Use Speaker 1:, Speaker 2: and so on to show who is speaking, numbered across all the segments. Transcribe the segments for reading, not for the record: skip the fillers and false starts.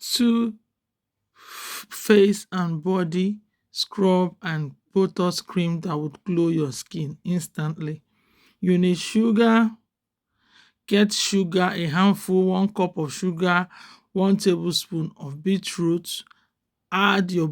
Speaker 1: 2 face and body scrub and Botox cream that would glow your skin instantly. You need sugar. Get sugar, a handful, 1 cup of sugar, 1 tablespoon of beetroot. Add your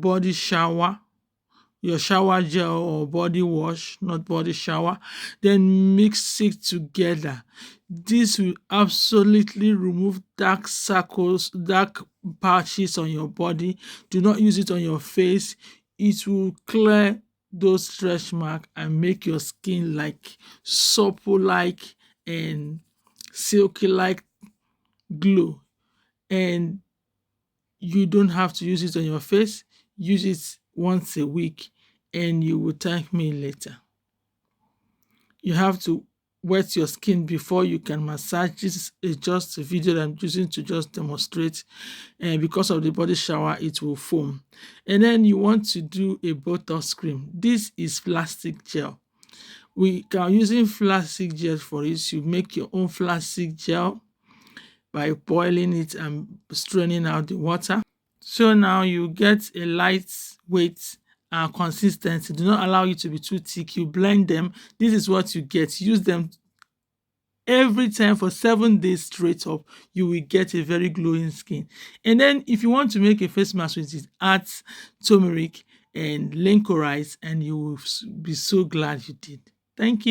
Speaker 1: shower gel or body wash, not body shower, then mix it together. This will absolutely remove dark circles, dark patches on your body. Do not use it on your face. It will clear those stretch marks and make your skin like supple like and silky like glow. And you don't have to use it on your face. Use it once a week and you will thank me later. You have to wet your skin before you can massage. This is just a video that I'm using to just demonstrate, and because of the body shower it will foam. And then you want to do a Botox cream. This is plastic gel. We are using plastic gel for it. You make your own plastic gel by boiling it and straining out the water. So now you get a lightweight consistency. Do not allow you to be too thick. You blend them. This is what you get. Use them every time for 7 days straight up. You will get a very glowing skin. And then if you want to make a face mask with it, add turmeric and licorice and you will be so glad you did. Thank you.